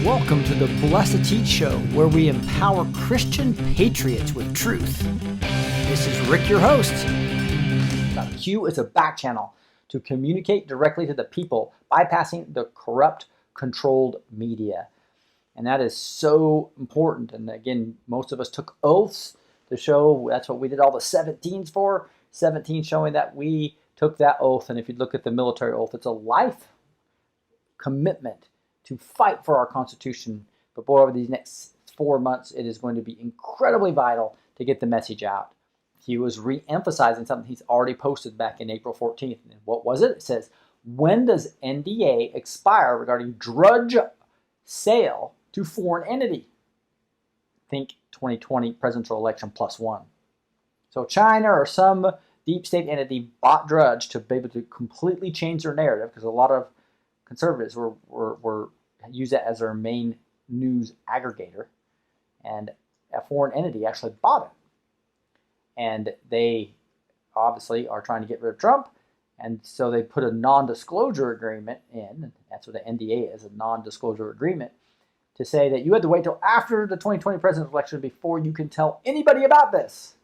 Welcome to the B2T show, where we empower Christian patriots with truth. This is Rick, your host. Q is a back channel to communicate directly to the people, bypassing the corrupt, controlled media. And that is so important. And again, most of us took oaths to show that's what we did all the 17s for. 17 showing that we took that oath. And if you look at the military oath, it's a life commitment to fight for our Constitution. But boy, over these next 4 months, it is going to be incredibly vital to get the message out. He was re-emphasizing something he's already posted back in April 14th. And what was it? It says, when does NDA expire regarding drudge sale to foreign entity? Think 2020 presidential election +1. So China or some deep state entity bought drudge to be able to completely change their narrative, because a lot of conservatives were use that as their main news aggregator, and a foreign entity actually bought it. And they obviously are trying to get rid of Trump, and so they put a non-disclosure agreement in. That's what the NDA is, a non-disclosure agreement, to say that you had to wait till after the 2020 presidential election before you can tell anybody about this.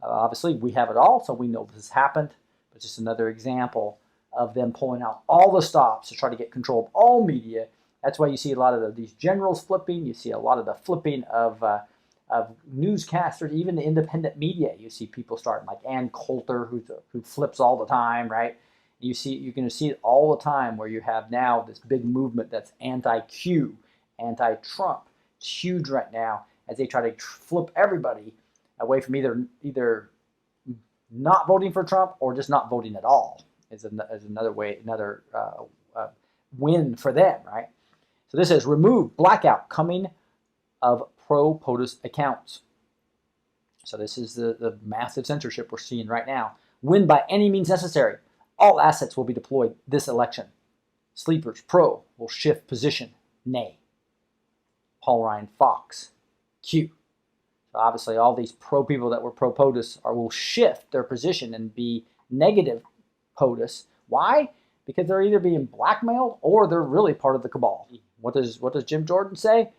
Obviously, we have it all, so we know this has happened, but just another example of them pulling out all the stops to try to get control of all media. That's why you see a lot of these generals flipping. You see a lot of the flipping of newscasters, even the independent media. You see people starting like Ann Coulter, who flips all the time, right? You're going to see it all the time, where you have now this big movement that's anti-Q, anti-Trump. It's huge right now as they try to flip everybody away from either not voting for Trump or just not voting at all. Is another way, another win for them, right? So this is remove blackout coming of pro-POTUS accounts. So this is the massive censorship we're seeing right now. Win by any means necessary. All assets will be deployed this election. Sleepers pro will shift position. Nay. Paul Ryan Fox. Q. So obviously all these pro people that were pro-POTUS will shift their position and be negative POTUS. Why? Because they're either being blackmailed or they're really part of the cabal. What does Jim Jordan say?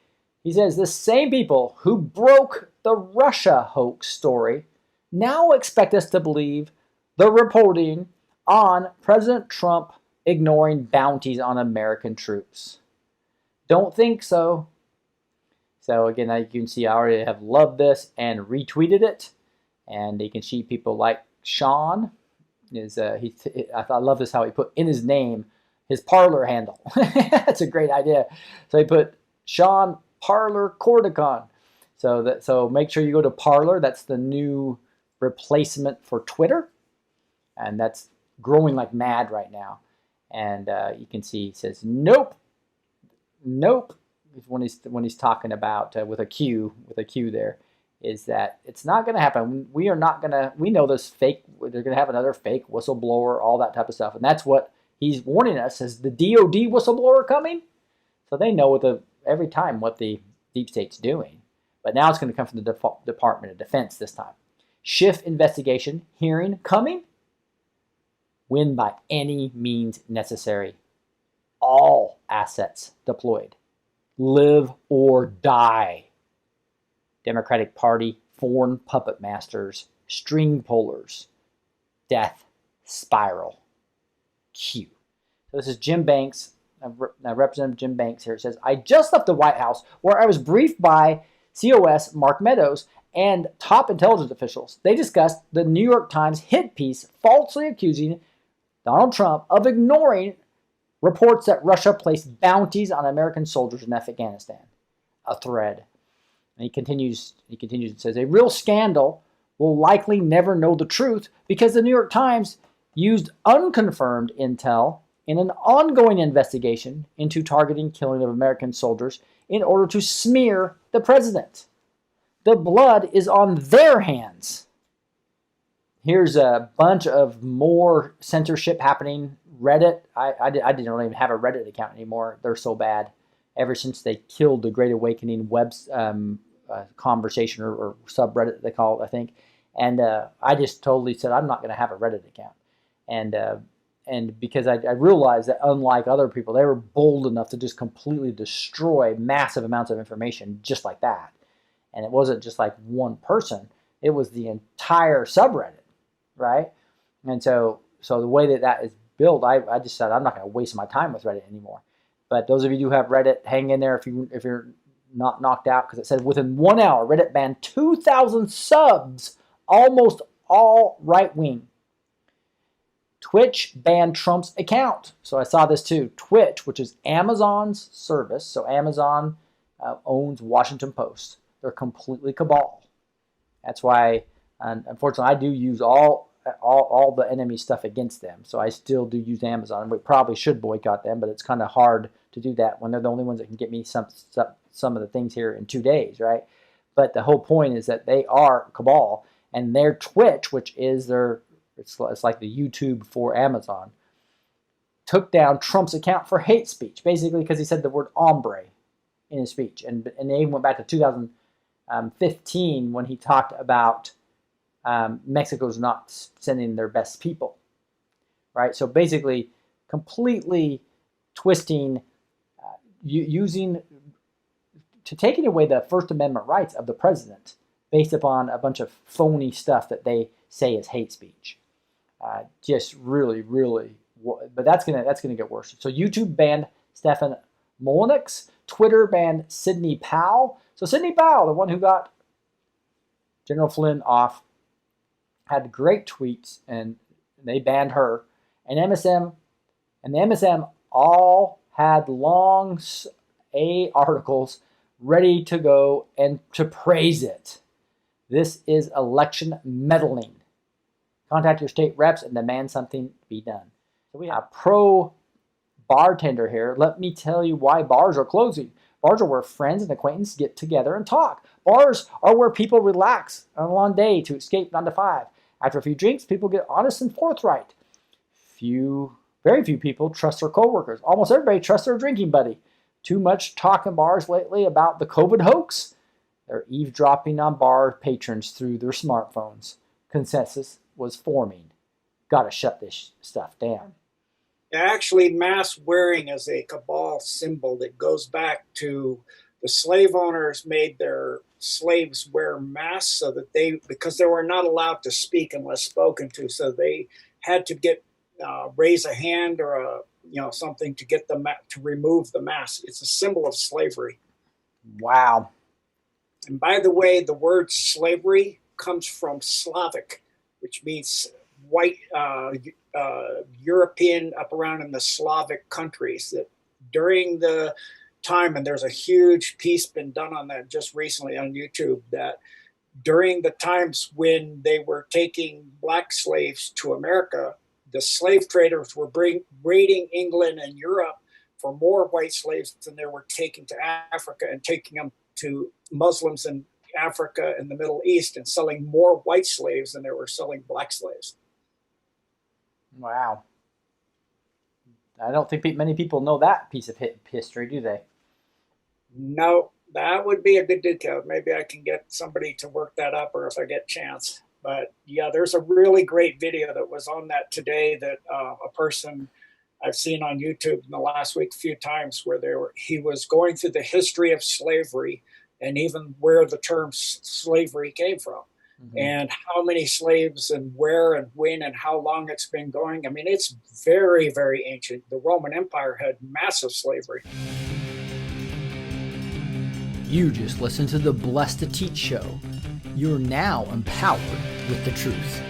He says the same people who broke the Russia hoax story now expect us to believe the reporting on President Trump ignoring bounties on American troops. Don't think so. So again, you can see I already have loved this and retweeted it, and you can see people like Sean. I love this how he put in his name his Parler handle. That's a great idea. So he put Sean Parler Cordicon. So make sure you go to Parler. That's the new replacement for Twitter, and that's growing like mad right now. And you can see he says nope. When he's talking about with a Q there, is that it's not going to happen. We know this fake, they're going to have another fake whistleblower, all that type of stuff. And that's what he's warning us, is the DOD whistleblower coming. So they know every time what the deep state's doing. But now it's going to come from the Department of Defense this time. Schiff investigation hearing coming. Win by any means necessary. All assets deployed. Live or die. Democratic Party, foreign puppet masters, string pullers, death spiral. Q. So this is Jim Banks, Representative Jim Banks here. It says, I just left the White House where I was briefed by COS Mark Meadows and top intelligence officials. They discussed the New York Times hit piece falsely accusing Donald Trump of ignoring reports that Russia placed bounties on American soldiers in Afghanistan. A thread. And he continues and says, a real scandal will likely never know the truth because the New York Times used unconfirmed intel in an ongoing investigation into targeting killing of American soldiers in order to smear the president. The blood is on their hands. Here's a bunch of more censorship happening. Reddit, I didn't even have a Reddit account anymore. They're so bad. Ever since they killed the Great Awakening web conversation or subreddit they call it, I think. And I just totally said I'm not going to have a Reddit account. And and because I realized that unlike other people, they were bold enough to just completely destroy massive amounts of information just like that. And it wasn't just like one person, it was the entire subreddit, right? And so the way that is built, I just said I'm not going to waste my time with Reddit anymore. But those of you who have Reddit, hang in there if you're not knocked out, because it said within 1 hour, Reddit banned 2,000 subs, almost all right-wing. Twitch banned Trump's account. So I saw this too. Twitch, which is Amazon's service, so Amazon owns Washington Post. They're completely cabal. That's why, unfortunately, I do use all the enemy stuff against them. So I still do use Amazon. We probably should boycott them, but it's kind of hard to do that when they're the only ones that can get me some of the things here in 2 days, right? But the whole point is that they are cabal, and their Twitch, which is it's like the YouTube for Amazon, took down Trump's account for hate speech, basically because he said the word hombre in his speech. And they even went back to 2015 when he talked about Mexico's not sending their best people, right? So basically completely twisting, taking away the First Amendment rights of the president based upon a bunch of phony stuff that they say is hate speech. Just really, but that's gonna get worse. So YouTube banned Stefan Molyneux. Twitter banned Sidney Powell. So Sidney Powell, the one who got General Flynn off, had great tweets, and they banned her. And the MSM all had long articles ready to go and to praise it. This is election meddling. Contact your state reps and demand something be done. So we have a pro bartender here. Let me tell you why bars are closing. Bars are where friends and acquaintances get together and talk. Bars are where people relax on a long day to escape 9 to 5. After a few drinks, people get honest and forthright. Very few people trust their coworkers. Almost everybody trusts their drinking buddy. Too much talk in bars lately about the COVID hoax. They're eavesdropping on bar patrons through their smartphones. Consensus was forming. Got to shut this stuff down. Actually, mask wearing is a cabal symbol that goes back to the slave owners made their slaves wear masks because they were not allowed to speak unless spoken to. So they had to raise a hand or something to get to remove the mask. It's a symbol of slavery. Wow. And by the way, the word slavery comes from Slavic, which means white European, up around in the Slavic countries. That during the time, and there's a huge piece been done on that just recently on YouTube, that during the times when they were taking black slaves to America, the slave traders were raiding England and Europe for more white slaves than they were taking to Africa, and taking them to Muslims in Africa and the Middle East, and selling more white slaves than they were selling black slaves. Wow. I don't think many people know that piece of history, do they? No, that would be a good detail. Maybe I can get somebody to work that up, or if I get a chance. But yeah, there's a really great video that was on that today that a person I've seen on YouTube in the last week a few times, where he was going through the history of slavery and even where the term slavery came from. Mm-hmm. And how many slaves and where and when and how long it's been going. I mean, it's very, very ancient. The Roman Empire had massive slavery. You just listened to the Blessed to Teach show. You're now empowered with the truth.